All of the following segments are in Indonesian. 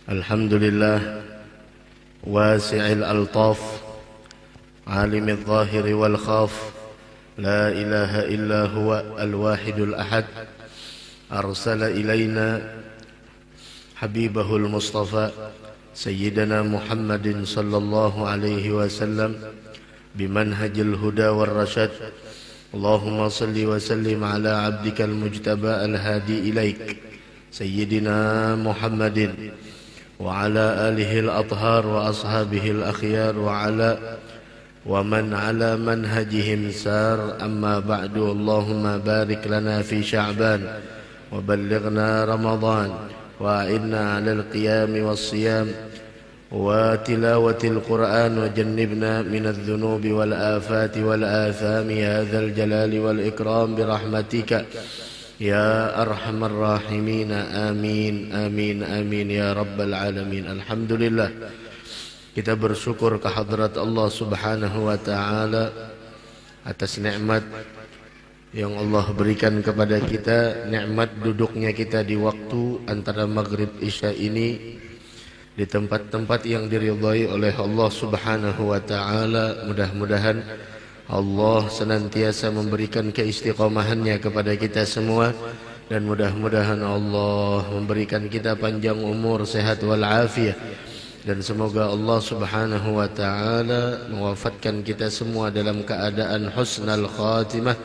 الحمد لله واسع الألطاف عالم الظاهر والخاف لا إله إلا هو الواحد الأحد أرسل إلينا حبيبه المصطفى سيدنا محمد صلى الله عليه وسلم بمنهج الهدى والرشاد. اللهم صل وسلم على عبدك المجتبى الهادي إليك سيدنا محمد وعلى آله الأطهار وأصحابه الأخيار ومن على منهجهم سار. أما بعد، اللهم بارك لنا في شعبان وبلغنا رمضان وأعنا على القيام والصيام وتلاوة القرآن وجنبنا من الذنوب والآفات والآثام يا ذا الجلال والإكرام برحمتك يا أرحم الراحمين. آمين آمين آمين ya rabbal alamin. Alhamdulillah, kita bersyukur kehadrat Allah subhanahu wa ta'ala atas nikmat yang Allah berikan kepada kita, nikmat duduknya kita di waktu antara maghrib isya ini di tempat-tempat yang diridhai oleh Allah subhanahu wa ta'ala. Mudah-mudahan Allah senantiasa memberikan keistiqomahannya kepada kita semua, dan mudah-mudahan Allah memberikan kita panjang umur, sehat walafiat, dan semoga Allah subhanahu wa ta'ala mewafatkan kita semua dalam keadaan husnal khatimah.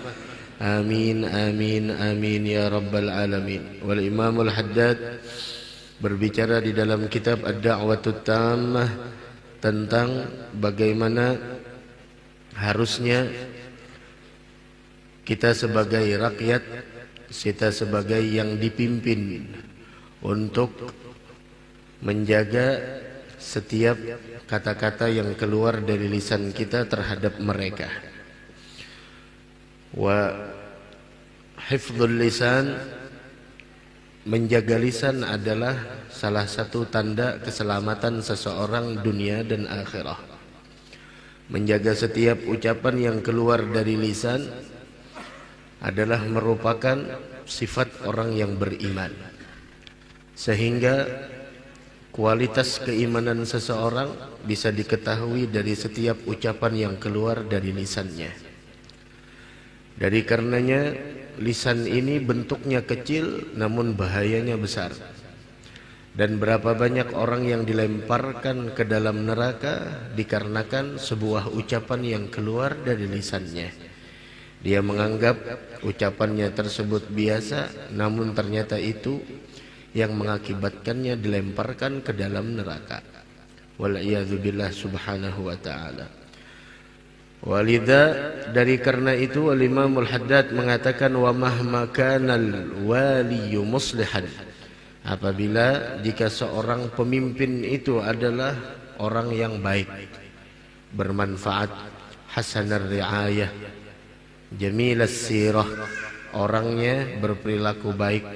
Amin amin amin ya rabbal alamin. Wal Imamul Haddad berbicara di dalam kitab Ad-Da'watut Tammah tentang bagaimana harusnya kita sebagai rakyat, kita sebagai yang dipimpin untuk menjaga setiap kata-kata yang keluar dari lisan kita terhadap mereka. Wa hifdzul lisan, menjaga lisan adalah salah satu tanda keselamatan seseorang dunia dan akhirah. Menjaga setiap ucapan yang keluar dari lisan adalah merupakan sifat orang yang beriman, sehingga kualitas keimanan seseorang bisa diketahui dari setiap ucapan yang keluar dari lisannya. Dari karenanya lisan ini bentuknya kecil namun bahayanya besar. Dan berapa banyak orang yang dilemparkan ke dalam neraka dikarenakan sebuah ucapan yang keluar dari lisannya. Dia menganggap ucapannya tersebut biasa, namun ternyata itu yang mengakibatkannya dilemparkan ke dalam neraka. Wal'iyadzubillah subhanahu wa ta'ala. Walidha, dari karena itu Al-Imamul Haddad mengatakan wa mahma kanal waliyu muslihan, apabila jika seorang pemimpin itu adalah orang yang baik, bermanfaat, hasanar riayah, jamilas sirah, orangnya berperilaku baik,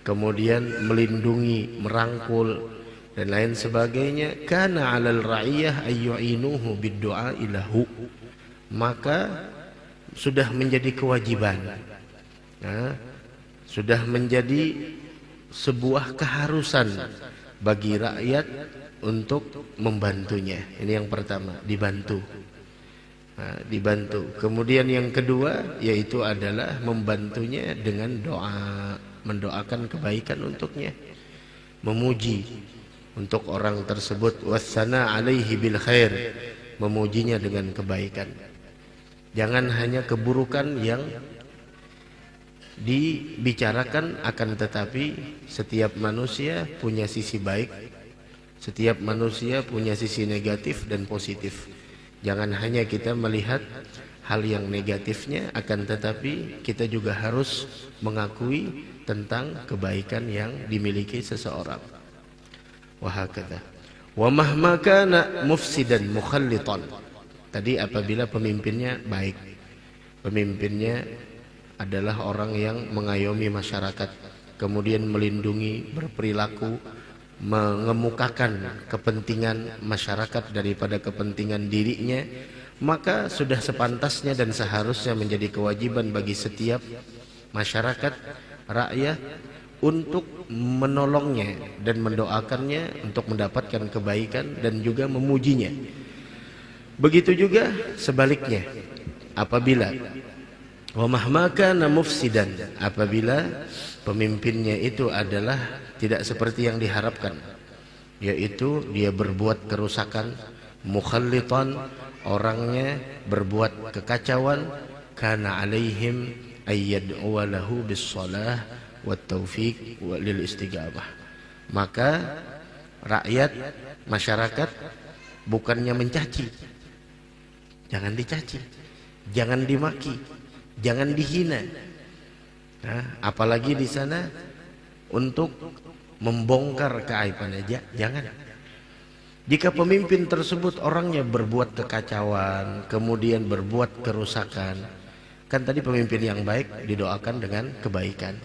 kemudian melindungi, merangkul dan lain sebagainya, kana 'alal ra'iyah ayyu'inuhu bid-du'a ilahu, maka sudah menjadi kewajiban, sudah menjadi sebuah keharusan bagi rakyat untuk membantunya. Ini yang pertama, dibantu. Dibantu. Kemudian yang kedua yaitu adalah membantunya dengan doa, mendoakan kebaikan untuknya, memuji untuk orang tersebut, wassana alaihi bil khair, memujinya dengan kebaikan. Jangan hanya keburukan yang dibicarakan, akan tetapi setiap manusia punya sisi baik, setiap manusia punya sisi negatif dan positif. Jangan hanya kita melihat hal yang negatifnya, akan tetapi kita juga harus mengakui tentang kebaikan yang dimiliki seseorang. Wahakadha. Wa mahma kana mufsidan mukhallitan. Tadi apabila pemimpinnya baik, pemimpinnya adalah orang yang mengayomi masyarakat, kemudian melindungi, berperilaku, mengemukakan kepentingan masyarakat daripada kepentingan dirinya, maka sudah sepantasnya dan seharusnya menjadi kewajiban bagi setiap masyarakat, rakyat, untuk menolongnya dan mendoakannya untuk mendapatkan kebaikan dan juga memujinya. Begitu juga sebaliknya, apabila wa mahma kana mufsidan, apabila pemimpinnya itu adalah tidak seperti yang diharapkan, yaitu dia berbuat kerusakan, mukhallitan, orangnya berbuat kekacauan, kana alaihim ayyad'u lahu bis-shalah wat taufiq lil istiqamah. Maka rakyat, masyarakat bukannya mencaci, jangan dicaci, jangan dimaki, jangan dihina. Nah, apalagi di sana untuk membongkar keaiban aja, jangan. Jika pemimpin tersebut orangnya berbuat kekacauan, kemudian berbuat kerusakan, kan tadi pemimpin yang baik didoakan dengan kebaikan,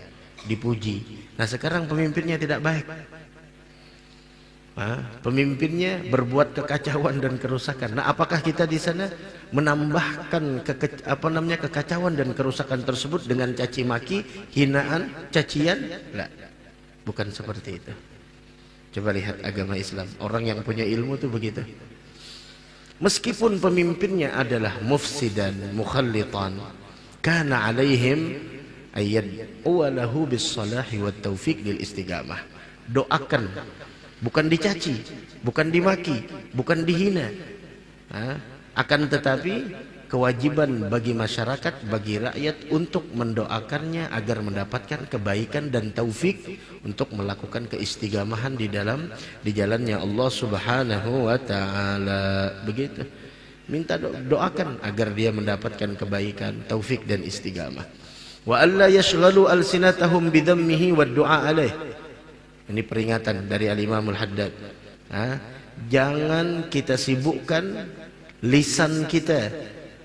dipuji. Nah, sekarang pemimpinnya tidak baik. Pemimpinnya berbuat kekacauan dan kerusakan. Nah, apakah kita di sana menambahkan kekacauan dan kerusakan tersebut dengan caci maki, hinaan, cacian? Tidak, bukan seperti itu. Coba lihat agama Islam, orang yang punya ilmu itu begitu. Meskipun pemimpinnya adalah mufsidan, mukhallitan, kana alaihim ayyad'u lahu bis-salahi wat taufiq lil istiqamah. Doakan, bukan dicaci, bukan dimaki, bukan dihina. Akan tetapi kewajiban bagi masyarakat, bagi rakyat untuk mendoakannya agar mendapatkan kebaikan dan taufik untuk melakukan keistiqamahan di jalannya Allah Subhanahu wa taala. Begitu. Minta doakan agar dia mendapatkan kebaikan, taufik dan istiqamah. Wa alla yashghalu alsinatahum bidhammihi wad du'a alaih. Ini peringatan dari Al-Imam Al-Haddad. Jangan kita sibukkan lisan kita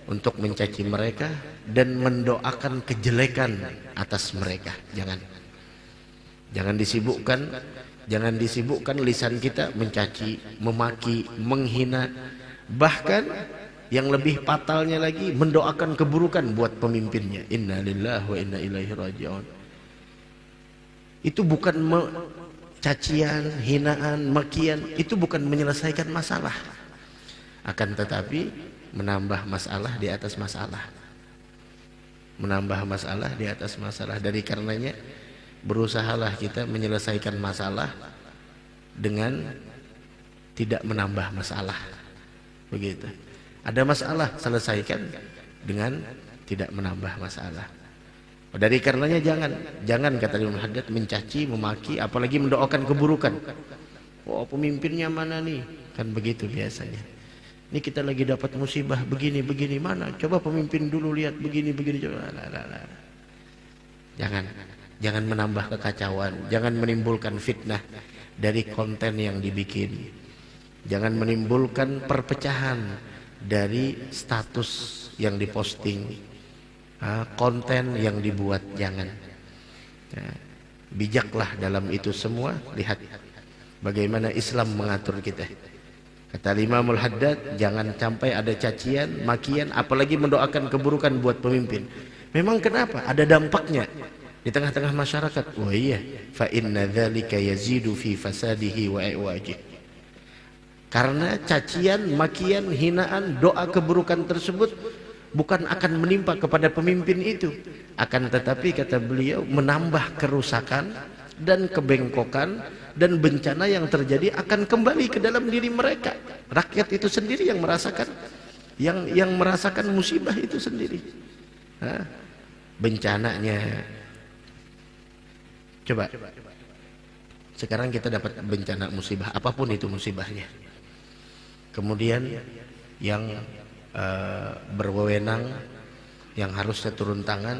untuk mencaci mereka dan mendoakan kejelekan atas mereka. Jangan disibukkan lisan kita mencaci, memaki, menghina, bahkan yang lebih fatalnya lagi mendoakan keburukan buat pemimpinnya. Inna lillahi wa inna ilaihi raji'un. Itu bukan cacian, hinaan, makian, itu bukan menyelesaikan masalah, akan tetapi menambah masalah di atas masalah, menambah masalah di atas masalah. Dari karenanya berusahalah kita menyelesaikan masalah dengan tidak menambah masalah. Begitu. Ada masalah, selesaikan dengan tidak menambah masalah. Dari karenanya jangan kata Imam Haddad mencaci, memaki, apalagi mendoakan keburukan. Oh, pemimpinnya mana nih? Kan begitu biasanya. Ini kita lagi dapat musibah begini mana? Coba pemimpin dulu lihat begini coba. Jangan menambah kekacauan, jangan menimbulkan fitnah dari konten yang dibikin. Jangan menimbulkan perpecahan dari status yang diposting. Konten yang dibuat, jangan. Bijaklah dalam itu semua. Lihat bagaimana Islam mengatur kita. Kata Imamul Haddad, jangan sampai ada cacian, makian, apalagi mendoakan keburukan buat pemimpin. Memang kenapa? Ada dampaknya di tengah-tengah masyarakat. Oh iya, fa inna dzalika yazidu fi fasadihi wa iwajih. Karena cacian, makian, hinaan, doa keburukan tersebut bukan akan menimpa kepada pemimpin itu, akan tetapi kata beliau menambah kerusakan dan kebengkokan dan bencana yang terjadi akan kembali ke dalam diri mereka. Rakyat itu sendiri yang merasakan yang merasakan musibah itu sendiri. Bencananya. Coba sekarang kita dapat bencana musibah, apapun itu musibahnya. Kemudian yang berwenang, yang harusnya turun tangan,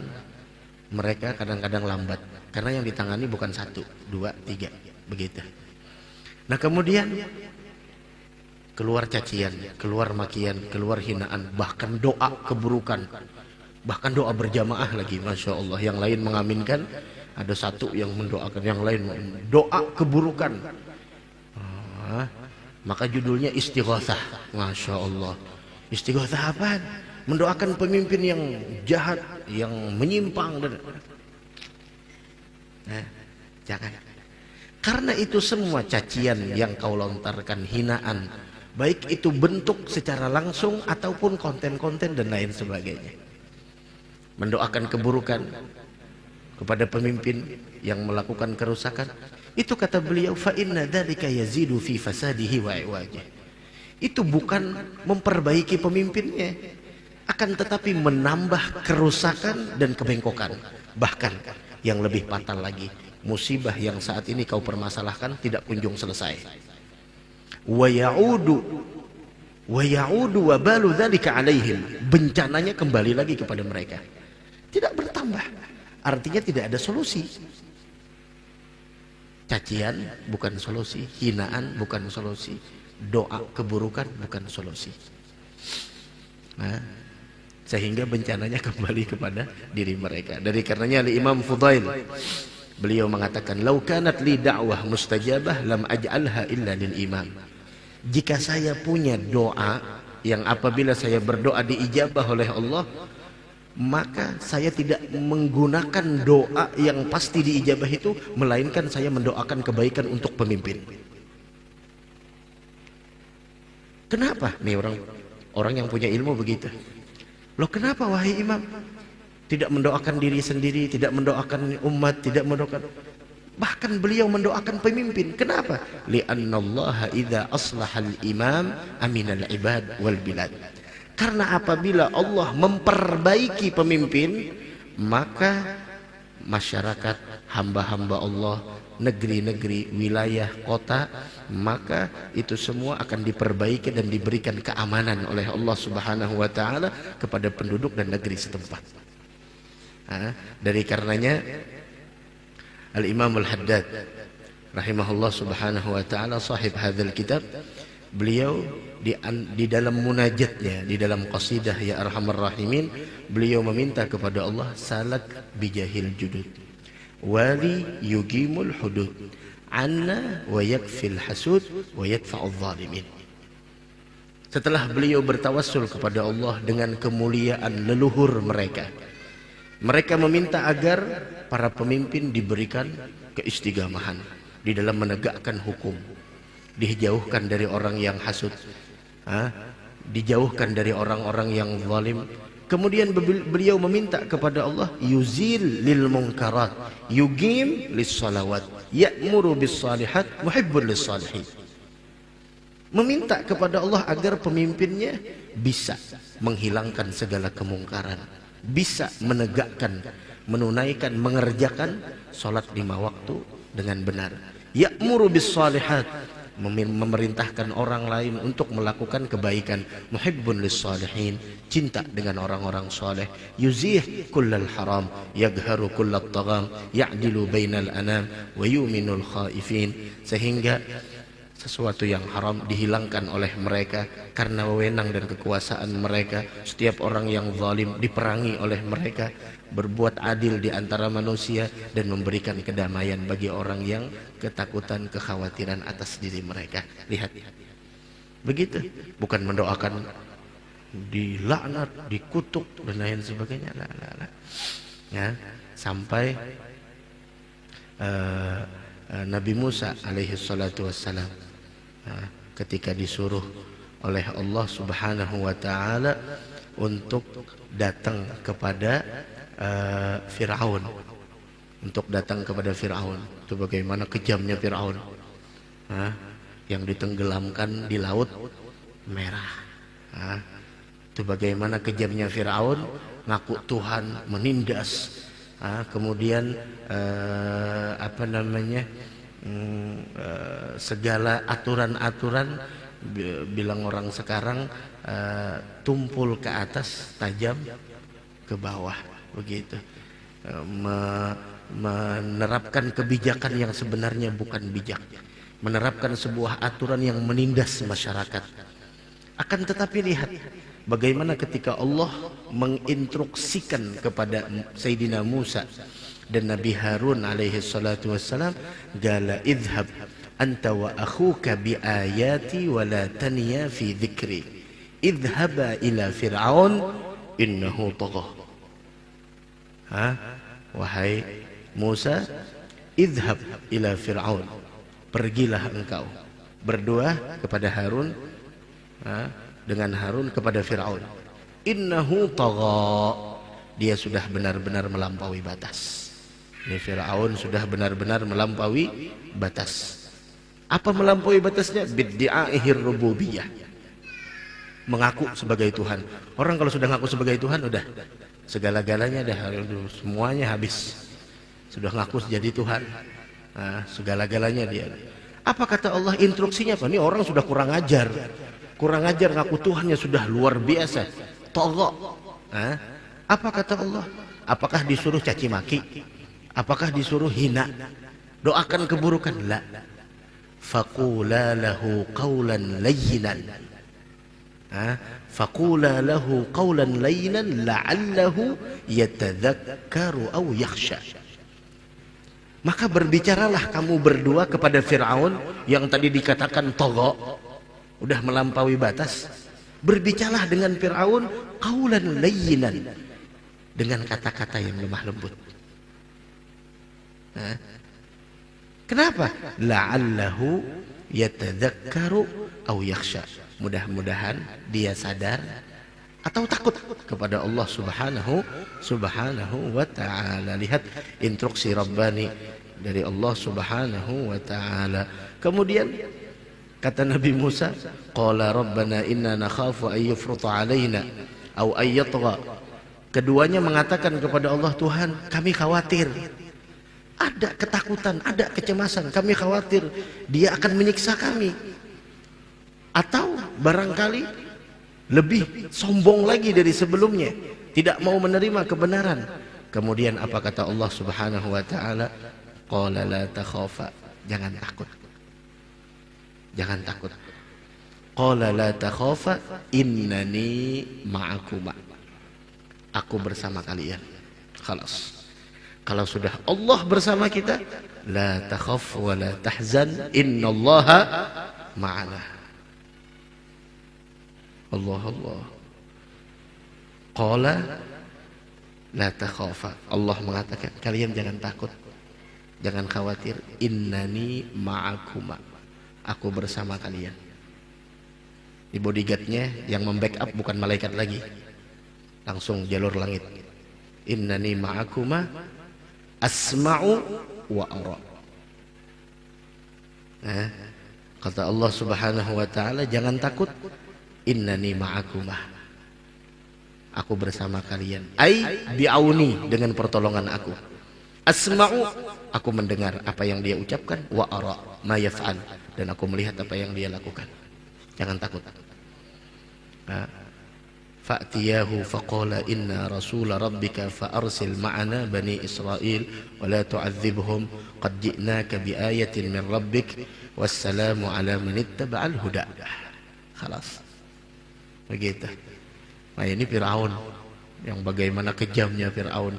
mereka kadang-kadang lambat karena yang ditangani bukan 1, 2, 3 begitu. Nah, kemudian keluar cacian, keluar makian, keluar hinaan, bahkan doa keburukan, bahkan doa berjamaah lagi, masya Allah. Yang lain mengaminkan, ada satu yang mendoakan, yang lain doa keburukan. Maka judulnya istighatsah, masya Allah. Istighatsah apa? Mendoakan pemimpin yang jahat, yang menyimpang. Jangan. Karena itu semua cacian yang kau lontarkan, hinaan, baik itu bentuk secara langsung ataupun konten-konten dan lain sebagainya. Mendoakan keburukan kepada pemimpin yang melakukan kerusakan, itu kata beliau, fa inna dzalika yazidu fi fasadihi wa iwajih. Itu bukan memperbaiki pemimpinnya, akan tetapi menambah kerusakan dan kebengkokan. Bahkan yang lebih fatal lagi, musibah yang saat ini kau permasalahkan tidak kunjung selesai. Wa ya'udu wabalu dzalika alaihim. Bencananya kembali lagi kepada mereka. Tidak bertambah. Artinya tidak ada solusi. Cacian bukan solusi, hinaan bukan solusi, doa keburukan bukan solusi. Nah, sehingga bencananya kembali kepada diri mereka. Dari karenanya Imam Fudail beliau mengatakan, "Lau kanat li da'wah mustajabah lam aj'alha illa lil imam." Jika saya punya doa yang apabila saya berdoa diijabah oleh Allah, maka saya tidak menggunakan doa yang pasti diijabah itu, melainkan saya mendoakan kebaikan untuk pemimpin. Kenapa? Nih orang yang punya ilmu begitu. Loh, kenapa wahai imam? Tidak mendoakan diri sendiri, tidak mendoakan umat, tidak mendoakan, bahkan beliau mendoakan pemimpin. Kenapa? Li'annallaha idza aslahal imam aminal ibad wal bilad. Karena apabila Allah memperbaiki pemimpin, maka masyarakat, hamba-hamba Allah, negeri-negeri, wilayah, kota, maka itu semua akan diperbaiki dan diberikan keamanan oleh Allah Subhanahu wa taala kepada penduduk dan negeri setempat. Dari karenanya Al-Imam Al-Haddad rahimahullah subhanahu wa ta'ala, sahib hadzal kitab, beliau di dalam munajatnya, di dalam qasidah Ya Arhamar Rahimin, beliau meminta kepada Allah, salak bijahil judud wali yugimul hudud anna wa yakfil hasud wa yadfa'ul zalimin. Setelah beliau bertawassul kepada Allah dengan kemuliaan leluhur mereka, mereka meminta agar para pemimpin diberikan keistigamahan di dalam menegakkan hukum, dijauhkan dari orang yang hasud, dijauhkan dari orang-orang yang zalim. Kemudian beliau meminta kepada Allah, yuzil lil munkarat, yugim lis salawat, ya'muru bis salihat, muhibbul lis salihin. Meminta kepada Allah agar pemimpinnya bisa menghilangkan segala kemungkaran, bisa menegakkan, menunaikan, mengerjakan salat 5 waktu dengan benar. Ya'muru bis salihat, memerintahkan orang lain untuk melakukan kebaikan. Muhibbun lis salihin, cinta dengan orang-orang saleh. Yuzih kullal haram, yagharu kullat tagham, ya'dilu bainal anam wa yuminul khaifin. Sehingga sesuatu yang haram dihilangkan oleh mereka karena wewenang dan kekuasaan mereka. Setiap orang yang zalim diperangi oleh mereka, berbuat adil di antara manusia dan memberikan kedamaian bagi orang yang ketakutan, kekhawatiran atas diri mereka. Lihat, begitu, bukan mendoakan dilaknat, dikutuk dan lain sebagainya. Ya, sampai Nabi Musa alaihi salatu wassalam ketika disuruh oleh Allah Subhanahu wa taala untuk datang kepada Fir'aun, untuk datang kepada Fir'aun. Itu bagaimana kejamnya Fir'aun, yang ditenggelamkan di Laut Merah. Itu bagaimana kejamnya Fir'aun, ngaku Tuhan, menindas, kemudian segala aturan-aturan, bilang orang sekarang, tumpul ke atas, tajam ke bawah, begitu. Menerapkan kebijakan yang sebenarnya bukan bijak, menerapkan sebuah aturan yang menindas masyarakat. Akan tetapi lihat bagaimana ketika Allah menginstruksikan kepada Sayyidina Musa dan Nabi Harun alaihi salatu wassalam, gala idhab anta wa akhuka bi ayati wa la taniya fi dhikri idhaba ila fir'aun innahu tagha. Wahai Musa, idhab ila Fir'aun, pergilah engkau berdoa kepada Harun, dengan Harun kepada Fir'aun. Innahu tagha, dia sudah benar-benar melampaui batas. Ini Fir'aun sudah benar-benar melampaui batas. Apa melampaui batasnya? Biddi'a'ihir rububiyah, mengaku sebagai Tuhan. Orang kalau sudah ngaku sebagai Tuhan, udah segala-galanya dah, semuanya habis. Sudah ngaku jadi Tuhan, segala-galanya dia. Apa kata Allah instruksinya? Apa? Ini orang sudah kurang ajar ngaku Tuhannya sudah luar biasa. Tagha. Apa kata Allah? Apakah disuruh caci maki? Apakah disuruh hina? Doakan keburukan? La. Faqula lahu qawlan layyinan. Faqula lahu qawlan layyinan la'allahu yatadhakkaru aw yakhsha. Maka berbicaralah kamu berdua kepada Fir'aun yang tadi dikatakan tagha, udah melampaui batas. Berbicaralah dengan Fir'aun qawlan layyinan, dengan kata-kata yang lemah lembut. Kenapa? La'allahu yatadhakkaru aw yakhsha. Mudah-mudahan dia sadar atau takut kepada Allah subhanahu wa ta'ala. Lihat instruksi Rabbani dari Allah subhanahu wa ta'ala. Kemudian kata Nabi Musa, qala rabbana inna nakhafu an yufruta alaina aw an yatgha. Keduanya mengatakan kepada Allah, Tuhan kami khawatir, ada ketakutan, ada kecemasan, kami khawatir dia akan menyiksa kami, atau barangkali lebih sombong lagi dari sebelumnya, tidak mau menerima kebenaran. Kemudian apa kata Allah subhanahu wa ta'ala? Qala la takhafa, jangan takut, jangan takut. Qala la takhafa innani ma'akuma, aku bersama kalian. Khalas. Kalau sudah Allah bersama kita, la takhaf wa la tahzan innallaha ma'ana. Allah Allah. Qala la takhafa, Allah mengatakan kalian jangan takut, jangan khawatir. Innani ma'akuma, aku bersama kalian. Di bodyguardnya yang membackup bukan malaikat lagi, langsung jalur langit. Innani ma'akuma asma'u wa ara. Kata Allah subhanahu wa ta'ala, jangan takut. Innani ma'akumah, aku bersama kalian. Ai bi'auni, dengan pertolongan aku. Asma'u, aku mendengar apa yang dia ucapkan. Wa ara ma yaf'al, dan aku melihat apa yang dia lakukan. Jangan takut. Fa'tiyahu faqala inna rasula rabbika fa'arsil ma'ana bani Israel wa la tu'adzibhum qad ji'naka biayatin min rabbik wassalamu ala man ittaba'al huda. Khalas. Begitu. Nah ini Fir'aun, yang bagaimana kejamnya Fir'aun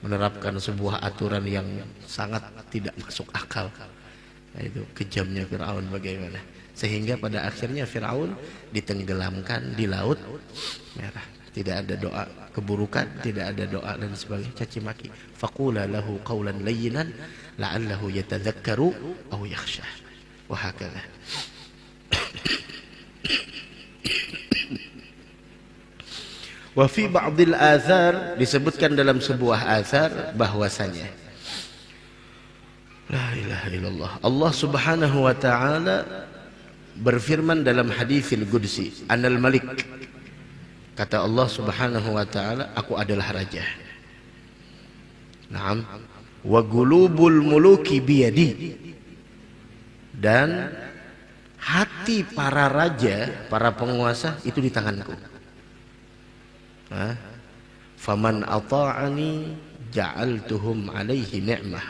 menerapkan sebuah aturan yang sangat tidak masuk akal. Nah itu kejamnya Fir'aun bagaimana, sehingga pada akhirnya Fir'aun ditenggelamkan di laut merah. Tidak ada doa keburukan, tidak ada doa dan sebagainya, caci maki. Faqula lahu qawlan layyinan la'allahu yatadhakkaru aw yakhsha. Wa hakadha. Wa fi ba'dil athar, disebutkan dalam sebuah athar bahwasanya la ilaha illallah, Allah subhanahu wa ta'ala berfirman dalam haditsil qudsi, Anal Malik, kata Allah subhanahu wa ta'ala, aku adalah raja. Naam. Wa gulubul muluki biyadi, dan hati para raja, para penguasa itu di tanganku. Faman ata'ani ja'altuhum alaihi ni'mah,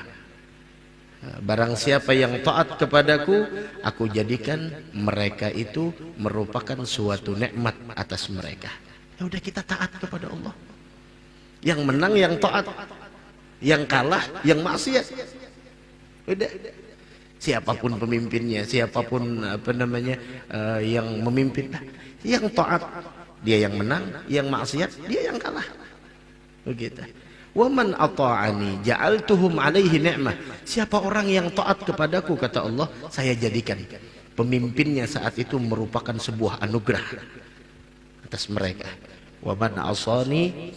barang siapa yang taat kepadaku, aku jadikan mereka itu merupakan suatu nikmat atas mereka. Ya udah, kita taat kepada Allah. Yang menang yang taat, yang kalah yang maksiat. Udah, siapapun pemimpinnya, siapapun yang memimpin, yang taat dia yang menang, yang maksiat dia yang kalah. Begitu. Wa man ata'ani ja'altuhum 'alaihi ni'mah. Siapa orang yang taat kepadaku, kata Allah, saya jadikan pemimpinnya saat itu merupakan sebuah anugerah atas mereka. Wa man asani,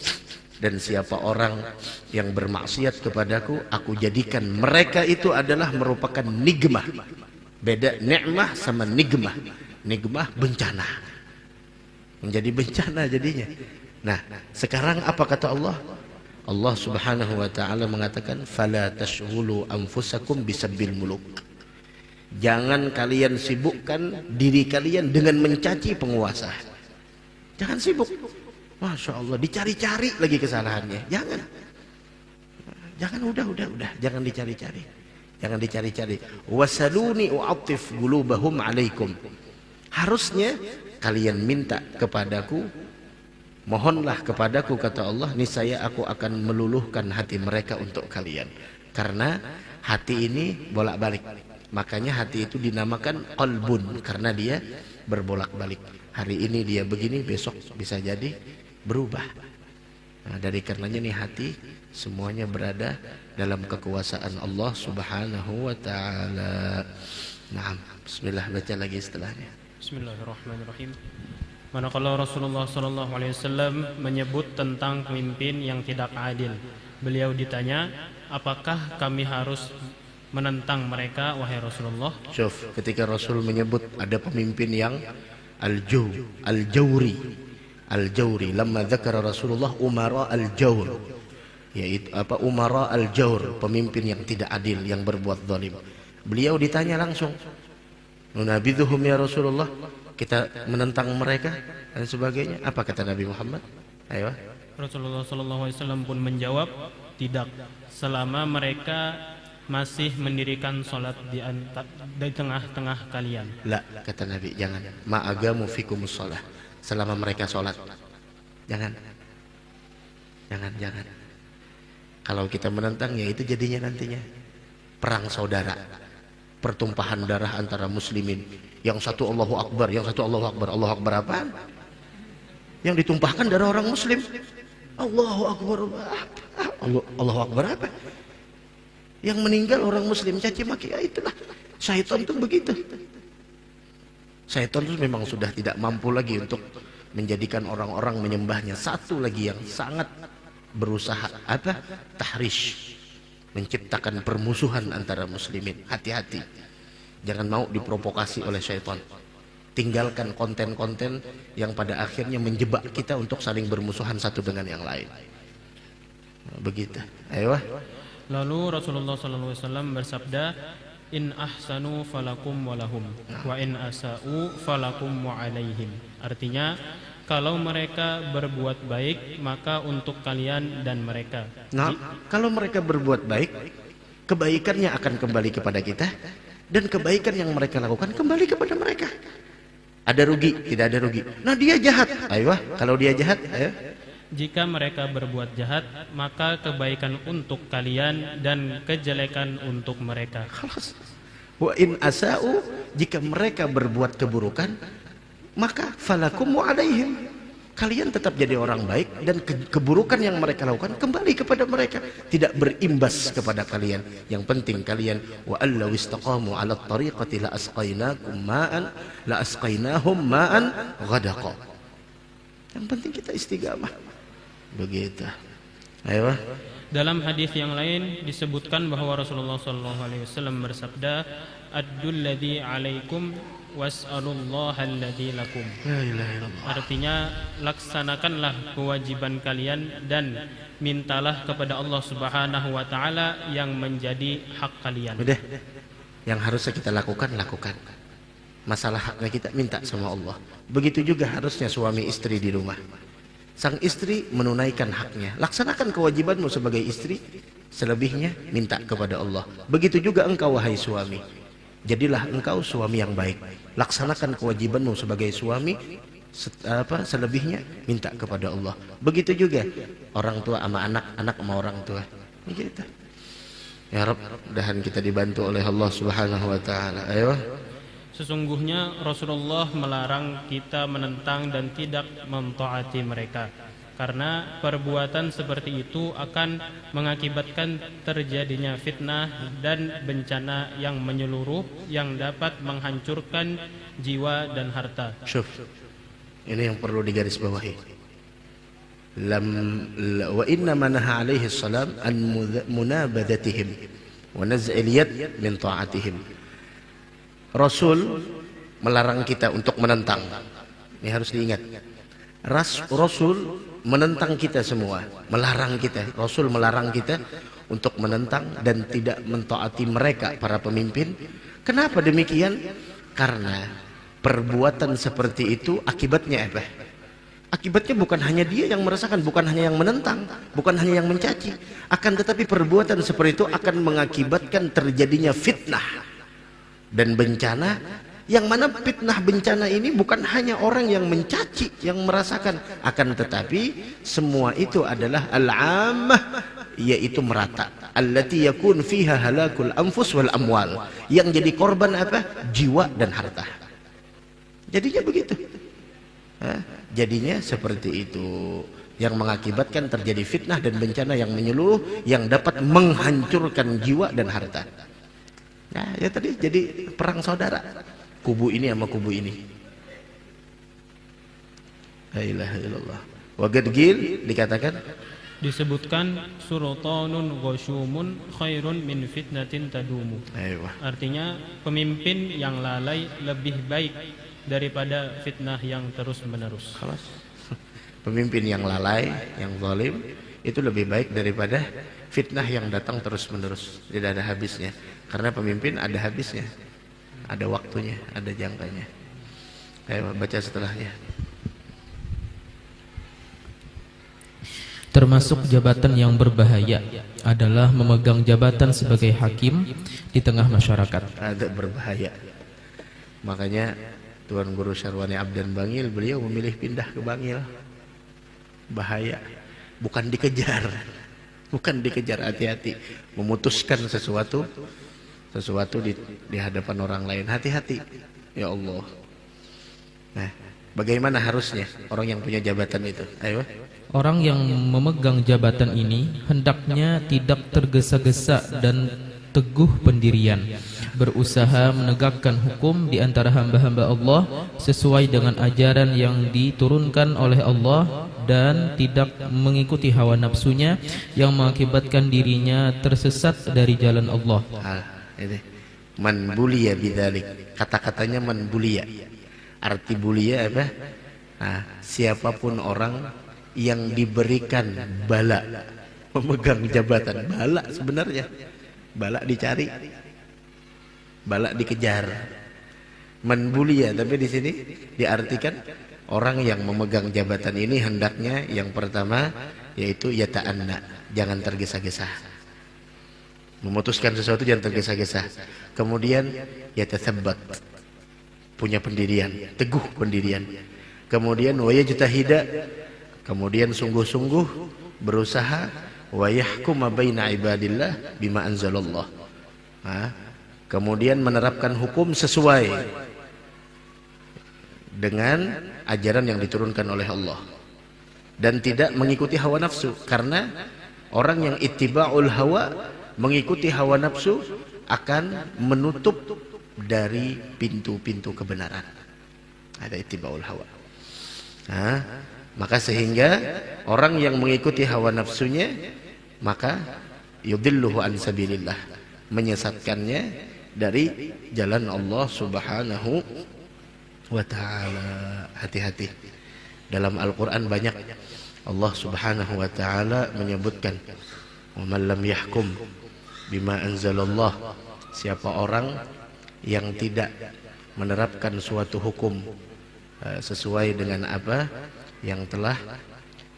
dan siapa orang yang bermaksiat kepadaku, aku jadikan mereka itu adalah merupakan nigmah. Beda nikmah sama nigmah. Nigmah bencana, menjadi bencana jadinya. Nah, sekarang apa kata Allah? Allah Subhanahu wa taala mengatakan, fala tashghulu anfusakum bisabbil muluk. Jangan kalian sibukkan diri kalian dengan mencaci penguasa. Jangan sibuk. Masya Allah, dicari-cari lagi kesalahannya. Jangan, udah, jangan dicari-cari. Jangan dicari-cari. Wasaluni u'attif qulubahum 'alaikum. Harusnya kalian minta kepadaku, mohonlah kepadaku, kata Allah, niscaya aku akan meluluhkan hati mereka untuk kalian. Karena hati ini bolak-balik. Makanya hati itu dinamakan qalbun, karena dia berbolak-balik. Hari ini dia begini, besok bisa jadi berubah. Nah, dari karenanya nih hati semuanya berada dalam kekuasaan Allah Subhanahu wa taala. Nah, bismillah, baca lagi setelahnya. Bismillahirrahmanirrahim. Manakala Rasulullah SAW menyebut tentang pemimpin yang tidak adil, beliau ditanya, apakah kami harus menentang mereka, wahai Rasulullah? Syuf, ketika Rasul menyebut ada pemimpin yang al-jawri, lamma dzakara Rasulullah umara al-jawr, yaitu apa, umara al-jawr, pemimpin yang tidak adil, yang berbuat zalim. Beliau ditanya langsung, nunabidhuhum ya Rasulullah, kita menentang mereka dan sebagainya. Apa kata Nabi Muhammad? Ayo. Rasulullah SAW pun menjawab, tidak, selama mereka masih mendirikan sholat di tengah-tengah kalian. La, kata Nabi, jangan. Ma'agamu fikumus sholah, selama mereka sholat. Jangan. Kalau kita menentang, ya itu jadinya nantinya perang saudara, pertumpahan darah antara muslimin. Yang satu Allahu Akbar, yang satu Allahu Akbar. Allahu Akbar apaan? Yang ditumpahkan darah orang muslim. Allahu Akbar. Allahu Akbar apa? Yang meninggal orang muslim, caci maki. Ya itulah, syaitan itu begitu. Syaitan itu memang sudah tidak mampu lagi untuk menjadikan orang-orang menyembahnya. Satu lagi yang sangat berusaha, apa? Tahrish, menciptakan permusuhan antara muslimin. Hati-hati, jangan mau diprovokasi oleh syaitan. Tinggalkan konten-konten yang pada akhirnya menjebak kita untuk saling bermusuhan satu dengan yang lain. Begitu. Ayo. Lalu Rasulullah SAW bersabda, in ahsanu falakum walahum, wa in asa'u falakum wa alaihim. Artinya, kalau mereka berbuat baik, maka untuk kalian dan mereka. Nah, kalau mereka berbuat baik, kebaikannya akan kembali kepada kita, dan kebaikan yang mereka lakukan kembali kepada mereka. Ada rugi, tidak ada rugi. Nah, dia jahat. Ayo, kalau dia jahat, ayo. Jika mereka berbuat jahat, maka kebaikan untuk kalian dan kejelekan untuk mereka. Wa in asa'u, jika mereka berbuat keburukan, maka falakum wa alaihim. Kalian tetap jadi orang baik, dan keburukan yang mereka lakukan kembali kepada mereka, tidak berimbas kepada kalian. Yang penting kalian, wa allaw istaqamu 'ala at-tariqati la asqainahum ma'an ghadaqa. Yang penting kita istiqamah. Begitu. Ayo. Dalam hadis yang lain disebutkan bahwa Rasulullah SAW bersabda, "Addul ladzi 'alaikum was'alullaha alladzi lakum." La ilaha illallah. Artinya, laksanakanlah kewajiban kalian dan mintalah kepada Allah Subhanahu wa taala yang menjadi hak kalian. Udah. Yang harusnya kita lakukan. Masalah haknya kita minta sama Allah. Begitu juga harusnya suami istri di rumah. Sang istri menunaikan haknya, laksanakan kewajibanmu sebagai istri, selebihnya minta kepada Allah. Begitu juga engkau, wahai suami, jadilah engkau suami yang baik, laksanakan kewajibanmu sebagai suami, selebihnya minta kepada Allah. Begitu juga orang tua sama anak, anak sama orang tua. Begitu. Ya Rabb, mudah-mudahan kita dibantu oleh Allah Subhanahu wa taala. Ayo. Sesungguhnya Rasulullah melarang kita menentang dan tidak mentaati mereka, karena perbuatan seperti itu akan mengakibatkan terjadinya fitnah dan bencana yang menyeluruh yang dapat menghancurkan jiwa dan harta. Syuf, ini yang perlu digarisbawahi. Wa inna manaha alaihi salam an munabadatihim wa naz'il yad min ta'atihim. Rasul melarang kita untuk menentang. Ini harus diingat. Rasul menentang kita semua, melarang kita. Rasul melarang kita untuk menentang dan tidak mentaati mereka, para pemimpin. Kenapa demikian? Karena perbuatan seperti itu akibatnya apa? Akibatnya bukan hanya dia yang merasakan, bukan hanya yang menentang, bukan hanya yang mencaci, akan tetapi perbuatan seperti itu akan mengakibatkan terjadinya fitnah dan bencana, yang mana fitnah bencana ini bukan hanya orang yang mencaci yang merasakan, akan tetapi semua itu adalah al-ammah, yaitu merata. Allati yakun fiha halakul anfus wal amwal, yang jadi korban apa? Jiwa dan harta. Jadinya begitu. Jadinya seperti itu, yang mengakibatkan terjadi fitnah dan bencana yang menyeluruh yang dapat menghancurkan jiwa dan harta. Nah, ya tadi jadi perang saudara, kubu ini sama kubu ini. La ilaha illallah. Wa gadgil dikatakan, Disebutkan sultanun ghasyumun khairun min fitnatin tadumu. Artinya pemimpin yang lalai lebih baik daripada fitnah yang terus menerus. Pemimpin yang lalai, yang zalim itu lebih baik daripada fitnah yang datang terus menerus, tidak ada habisnya. Karena pemimpin ada habisnya, ada waktunya, ada jangkanya. Ayo baca setelahnya. Termasuk jabatan yang berbahaya adalah memegang jabatan sebagai hakim di tengah masyarakat. Ada berbahaya. Makanya Tuan Guru Syarwani Abdan Bangil, beliau memilih pindah ke Bangil. Bahaya, bukan dikejar, bukan dikejar, hati-hati. Memutuskan sesuatu di hadapan orang lain, hati-hati. Ya Allah. Nah, bagaimana harusnya orang yang punya jabatan itu? Ayo. Orang yang memegang jabatan ini hendaknya tidak tergesa-gesa dan teguh pendirian, berusaha menegakkan hukum di antara hamba-hamba Allah sesuai dengan ajaran yang diturunkan oleh Allah, dan tidak mengikuti hawa nafsunya yang mengakibatkan dirinya tersesat dari jalan Allah. Ini man buliya bidzalik, kata-katanya man buliya. Arti buliya apa? Siapapun orang yang diberikan bala, memegang jabatan, bala sebenarnya, bala dicari, bala dikejar, menbulia. Tapi di sini diartikan orang yang memegang jabatan ini hendaknya yang pertama yaitu yata'anna, jangan tergesa-gesa. Memutuskan sesuatu jangan tergesa-gesa. Kemudian yatathabbat, punya pendirian, teguh pendirian. Kemudian wayajtahida, kemudian sungguh-sungguh berusaha, wa yahkuma baina ibadillah bima anzalallah. Kemudian menerapkan hukum sesuai dengan ajaran yang diturunkan oleh Allah, dan tidak mengikuti hawa nafsu. Karena orang yang ittiba'ul hawa, mengikuti hawa nafsu, akan menutup dari pintu-pintu kebenaran. Ada ittiba'ul hawa. Maka sehingga orang yang mengikuti hawa nafsunya, maka yudilluhu an sabilillah, menyesatkannya dari jalan Allah Subhanahu wa ta'ala. Hati-hati. Dalam Al-Quran banyak Allah Subhanahu wa ta'ala menyebutkan, wa man lam yahkum bima anzalallah, siapa orang yang tidak menerapkan suatu hukum sesuai dengan apa yang telah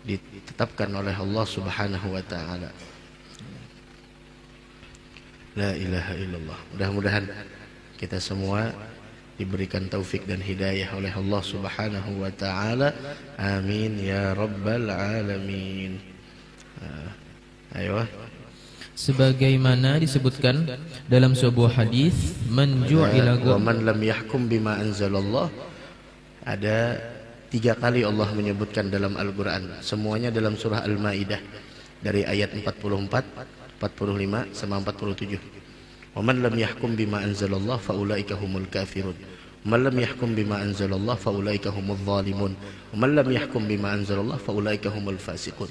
ditetapkan oleh Allah Subhanahu wa ta'ala. La ilaha illallah. Mudah-mudahan kita semua diberikan taufik dan hidayah oleh Allah Subhanahu wa ta'ala. Amin ya rabbal alamin. Ayo. Sebagaimana disebutkan dalam sebuah hadis, man ju'ila wa man lam yahkum bima anzalallah, ada 3 kali Allah menyebutkan dalam Al-Quran. Semuanya dalam surah Al-Ma'idah dari ayat 44, 45 sama 47. Wa man lam yahkum bima anzalallah faulaika humul kafirun. Wa man lam yahkum bima anzalallah faulaika humul zalimun. Wa man lam yahkum bima anzalallah faulaika humul fasiqun.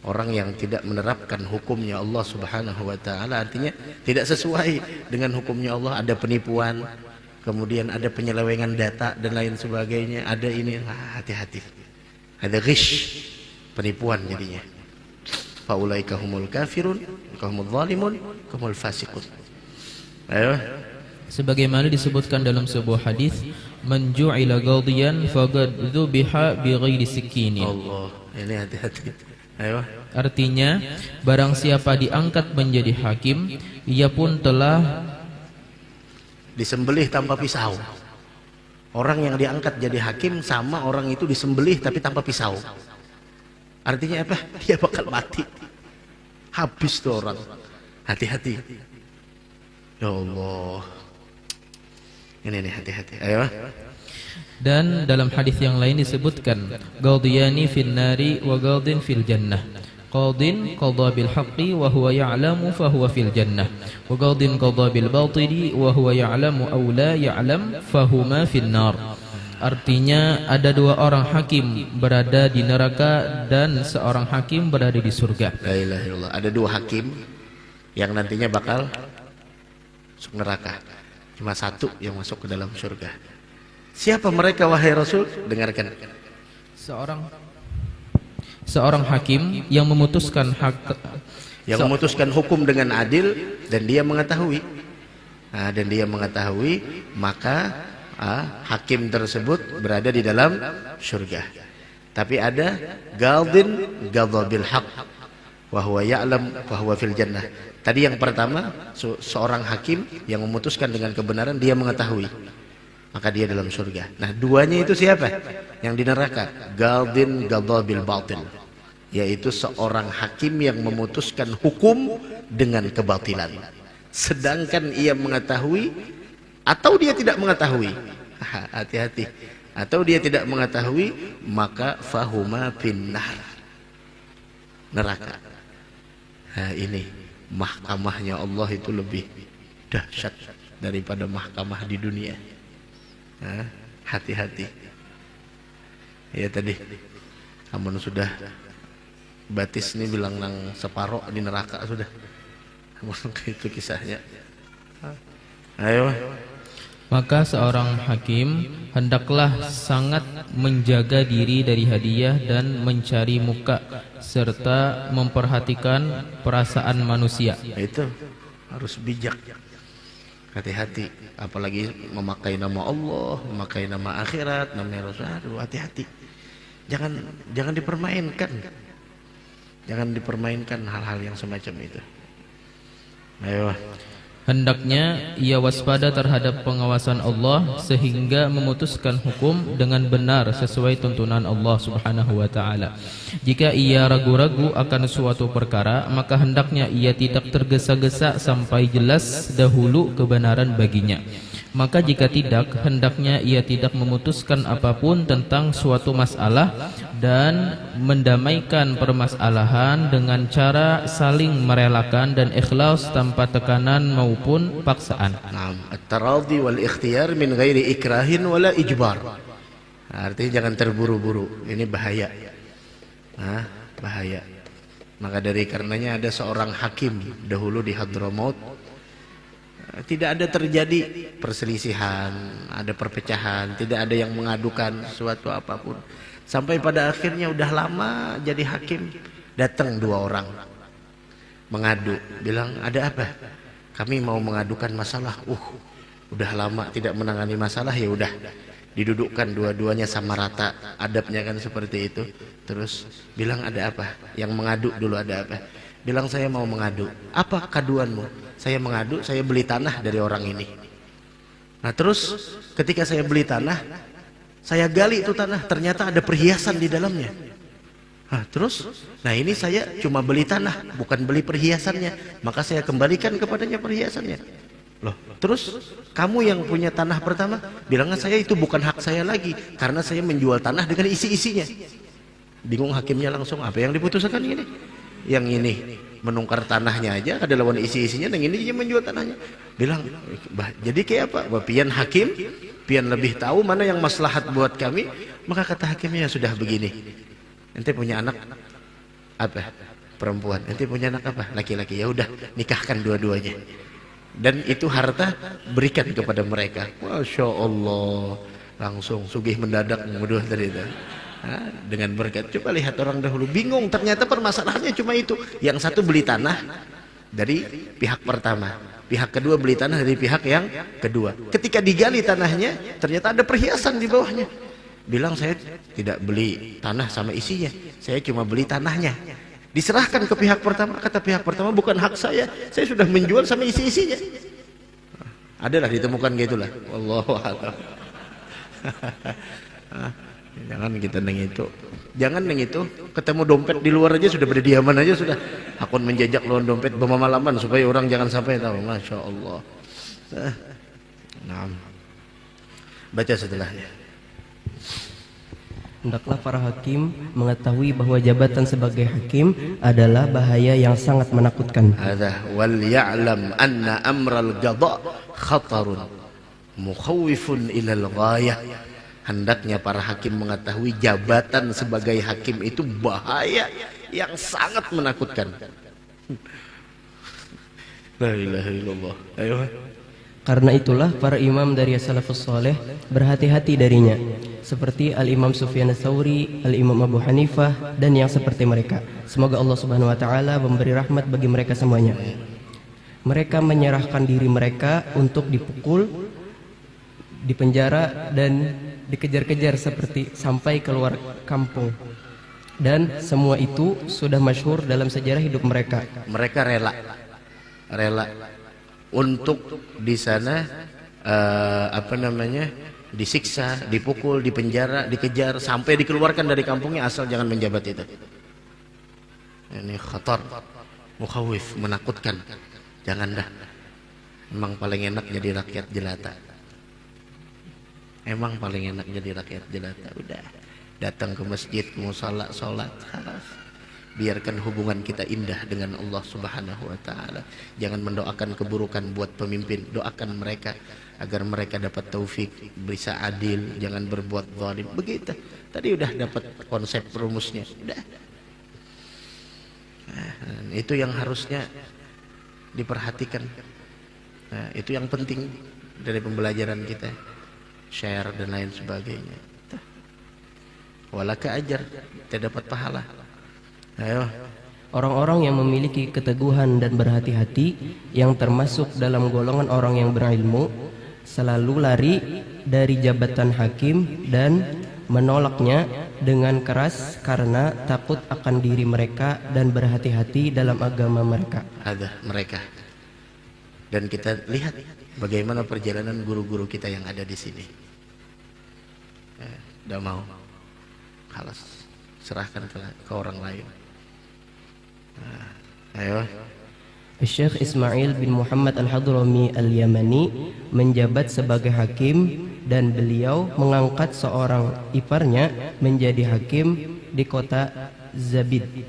Orang yang tidak menerapkan hukumnya Allah Subhanahu wa taala, artinya tidak sesuai dengan hukumnya Allah, ada penipuan, kemudian ada penyelewengan data dan lain sebagainya, ada ini, hati-hati. Ada ghish, penipuan jadinya. Faulaika humul kafirun, humul zalimun, humul fasiqun. Ayo. Sebagaimana disebutkan dalam sebuah hadis, man ju'ila qadiyan faqad dzubiha bighairi sikinin. Allah, ini hati-hati. Ayo. Artinya, barang siapa diangkat menjadi hakim, ia pun telah disembelih tanpa pisau. Orang yang diangkat jadi hakim sama orang itu disembelih tapi tanpa pisau. Artinya apa? Dia bakal mati. Habis tuh orang. Hati-hati. Ya Allah. Ini nih, hati-hati. Ayo. Dan dalam hadis yang lain disebutkan, qadiyani fin nari wa qadin fil jannah. Qadin qadha bil haqqi wa huwa ya'lamu fa huwa fil jannah. Wa qadin qadha bil batili wa huwa ya'lamu aw la ya'lam fa huma fin nar. Artinya ada 2 orang hakim berada di neraka dan seorang hakim berada di surga. La ilaha illallah. Ada 2 hakim yang nantinya bakal masuk neraka. Cuma 1 yang masuk ke dalam surga. Siapa mereka wahai Rasul? Dengarkan. Seorang hakim yang memutuskan memutuskan hukum dengan adil dan dia mengetahui. Dan dia mengetahui, maka hakim tersebut berada di dalam surga. Tapi ada qadin qadha bil haqq wa huwa ya'lam fa huwa fil jannah. Tadi yang pertama, seorang hakim yang memutuskan dengan kebenaran, dia mengetahui, maka dia dalam surga. Nah, 2-nya itu siapa? Yang di neraka. Qadin qadha bil batil, yaitu seorang hakim yang memutuskan hukum dengan kebatilan, sedangkan ia mengetahui atau dia tidak mengetahui. Hati-hati. Atau dia tidak mengetahui, maka fahuma finnar, neraka. Nah, ini mahkamahnya Allah itu lebih dahsyat daripada mahkamah di dunia. Hati-hati. Ya tadi amun sudah batis ini bilang nang separoh di neraka sudah. Amun itu kisahnya. Ayo. Maka seorang hakim hendaklah sangat menjaga diri dari hadiah dan mencari muka serta memperhatikan perasaan manusia. Itu harus bijak. Hati-hati, apalagi memakai nama Allah, memakai nama akhirat, nama Rasul. Aduh, hati-hati. Jangan dipermainkan. Jangan dipermainkan hal-hal yang semacam itu. Ayo. Hendaknya ia waspada terhadap pengawasan Allah sehingga memutuskan hukum dengan benar sesuai tuntunan Allah Subhanahu wa taala. Jika ia ragu-ragu akan suatu perkara, maka hendaknya ia tidak tergesa-gesa sampai jelas dahulu kebenaran baginya. Maka jika tidak, hendaknya ia tidak memutuskan apapun tentang suatu masalah dan mendamaikan permasalahan dengan cara saling merelakan dan ikhlas tanpa tekanan maupun paksaan. Naam, at-taradhi wal ikhtiyar min ghairi ikrahin wala ijbar. Artinya jangan terburu-buru. Ini bahaya. Bahaya. Maka dari karenanya ada seorang hakim dahulu di Hadramaut. Tidak ada terjadi perselisihan, ada perpecahan, tidak ada yang mengadukan suatu apapun. Sampai pada akhirnya udah lama jadi hakim, datang 2 orang mengadu, bilang ada apa? Kami mau mengadukan masalah. Udah lama tidak menangani masalah, ya udah didudukkan dua-duanya sama rata, adabnya kan seperti itu. Terus bilang ada apa? Yang mengadu dulu ada apa? Bilang saya mau mengadu. Apa kaduanmu? Saya mengadu, saya beli tanah dari orang ini. Nah terus ketika saya beli tanah, saya gali itu tanah, ternyata ada perhiasan di dalamnya. Nah ini saya cuma beli tanah, bukan beli perhiasannya. Maka saya kembalikan kepadanya perhiasannya. Loh, terus kamu yang punya tanah pertama? Bilangnya saya itu bukan hak saya lagi karena saya menjual tanah dengan isi-isinya. Bingung hakimnya langsung, apa yang diputuskan ini? Yang ini menukar tanahnya aja ada lawan isi-isinya, yang ini dia menjual tanahnya. Bilang, jadi kayak apa? Pian hakim, pian lebih tahu mana yang maslahat buat kami. Maka kata hakimnya, sudah begini. Ente punya anak apa? Perempuan. Ente punya anak apa? Laki-laki. Ya udah, nikahkan dua-duanya. Dan itu harta berikan kepada mereka. Masya Allah, langsung sugih mendadak mudah tadi itu. Dengan berkat. Coba lihat orang dahulu bingung, ternyata permasalahannya cuma itu. Yang satu beli tanah dari pihak pertama, pihak kedua beli tanah dari pihak yang kedua. Ketika digali tanahnya, ternyata ada perhiasan di bawahnya. Bilang, saya tidak beli tanah sama isinya, saya cuma beli tanahnya. Diserahkan ke pihak pertama, kata pihak pertama, bukan hak saya sudah menjual sama isi-isinya. Adalah ditemukan gitulah. Wallahu a'lam. Jangan kita neng itu, jangan neng itu ketemu dompet di luar aja sudah berdiaman aja sudah. Akun menjajak lawan dompet bermalaman supaya orang jangan sampai tahu. Masya Allah. Nah, baca setelahnya. Hendaklah para hakim mengetahui bahwa jabatan sebagai hakim adalah bahaya yang sangat menakutkan. Hadza wal ya'lam anna amral qada khatarun mukhawifun ilal ghayah. Hendaknya para hakim mengetahui jabatan sebagai hakim itu bahaya yang sangat menakutkan. La ilaha illallah. Ayo. Karena itulah para imam dari salafus saleh berhati-hati darinya, seperti Al-Imam Sufyan Ats-Tsauri, Al-Imam Abu Hanifah, dan yang seperti mereka. Semoga Allah Subhanahu wa taala memberi rahmat bagi mereka semuanya. Mereka menyerahkan diri mereka untuk dipukul, dipenjara, dan dikejar-kejar seperti sampai keluar kampung. Dan semua itu sudah masyhur dalam sejarah hidup mereka. Mereka rela untuk di sana disiksa, dipukul, dipenjara, dikejar sampai dikeluarkan dari kampungnya asal jangan menjabat itu. Ini khatar, mukhawif, menakutkan. Jangan dah. Emang paling enak jadi rakyat jelata. Emang paling enak jadi rakyat jelata. Udah, datang ke masjid, musalla, sholat, halas. Biarkan hubungan kita indah dengan Allah Subhanahu wa taala. Jangan mendoakan keburukan buat pemimpin, doakan mereka agar mereka dapat taufik, bisa adil, jangan berbuat zalim. Begitu. Tadi udah dapat konsep rumusnya. Udah. Nah, itu yang harusnya diperhatikan. Nah, itu yang penting dari pembelajaran kita. Share dan lain sebagainya. Walaka ajar, kita dapat pahala. Ayo. Orang-orang yang memiliki keteguhan dan berhati-hati, yang termasuk dalam golongan orang yang berilmu, selalu lari dari jabatan hakim dan menolaknya dengan keras karena takut akan diri mereka dan berhati-hati dalam agama mereka. Ada mereka. Dan kita lihat bagaimana perjalanan guru-guru kita yang ada di sini. Udah mau, halas, serahkan ke orang lain. Ayo. Syekh Ismail bin Muhammad Al-Hadrami Al-Yamani menjabat sebagai hakim dan beliau mengangkat seorang iparnya menjadi hakim di kota Zabid.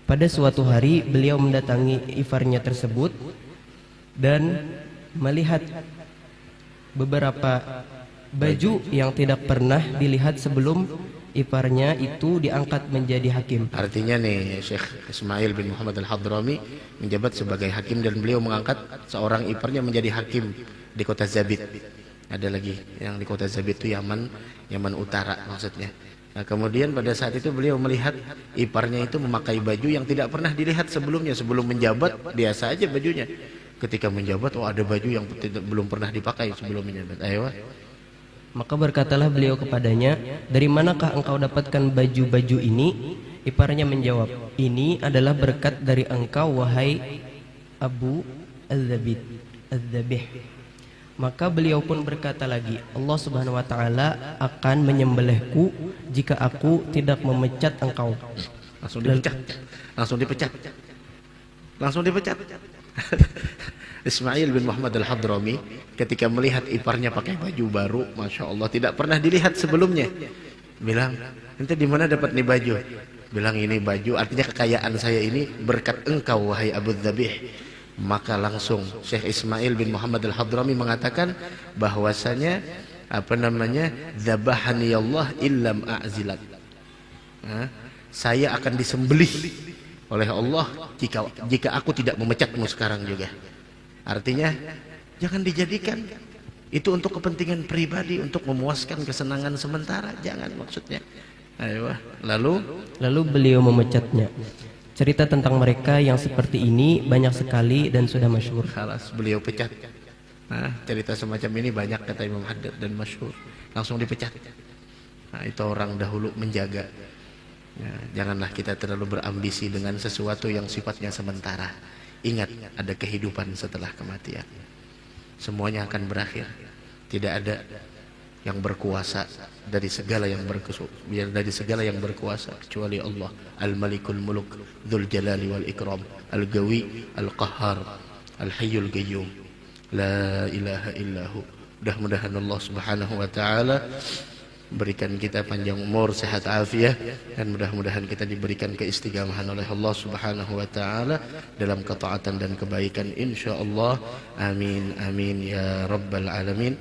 Pada suatu hari beliau mendatangi iparnya tersebut dan melihat beberapa baju yang tidak pernah dilihat sebelum iparnya itu diangkat menjadi hakim. Artinya nih, Syekh Ismail bin Muhammad Al-Hadrami menjabat sebagai hakim dan beliau mengangkat seorang iparnya menjadi hakim di kota Zabid. Ada lagi yang di kota Zabid itu Yaman Utara maksudnya. Nah, kemudian pada saat itu beliau melihat iparnya itu memakai baju yang tidak pernah dilihat sebelumnya. Sebelum menjabat biasa aja bajunya. Ketika menjabat, oh ada baju yang belum pernah dipakai sebelum menjabat. Ayo. Maka berkatalah beliau kepadanya, "Dari manakah engkau dapatkan baju-baju ini?" Iparnya menjawab, "Ini adalah berkat dari engkau, wahai Abu Az-Zabih." Maka beliau pun berkata lagi, "Allah Subhanahu wa taala akan menyembelihku jika aku tidak memecat engkau." Langsung dipecat. Langsung dipecat. Langsung dipecat. Ismail bin Muhammad al-Hadrami ketika melihat iparnya pakai baju baru, Masya Allah, tidak pernah dilihat sebelumnya, bilang, ente di mana dapat nih baju? Bilang, ini baju artinya kekayaan saya ini berkat engkau wahai Abu Dzabih. Maka langsung Syekh Ismail bin Muhammad al-Hadrami mengatakan bahwasanya dzabahani Allah illam a'zilat. Saya akan disembelih oleh Allah jika aku tidak memecatmu sekarang juga. Artinya jangan dijadikan itu untuk kepentingan pribadi, untuk memuaskan kesenangan sementara, jangan maksudnya. Ayo, lalu beliau memecatnya. Cerita tentang mereka yang seperti ini banyak sekali dan sudah masyhur. Khalas, beliau pecat. Nah, cerita semacam ini banyak kata Imam Haddad dan masyhur. Langsung dipecat. Nah, itu orang dahulu menjaga. Ya, janganlah kita terlalu berambisi dengan sesuatu yang sifatnya sementara. Ingat, ada kehidupan setelah kematian. Semuanya akan berakhir. Tidak ada yang berkuasa dari segala yang berkuasa kecuali Allah, Al-Malikul Muluk, Dzul Jalali wal Ikram, Al-Gawi, Al-Qahhar, Al-Hayyul Qayyum, la ilaha illahu. Mudah-mudahan Allah Subhanahu wa taala berikan kita panjang umur, sehat afiat, dan mudah-mudahan kita diberikan keistiqamahan oleh Allah Subhanahu wa taala dalam ketaatan dan kebaikan insyaallah. Amin amin ya rabbal alamin.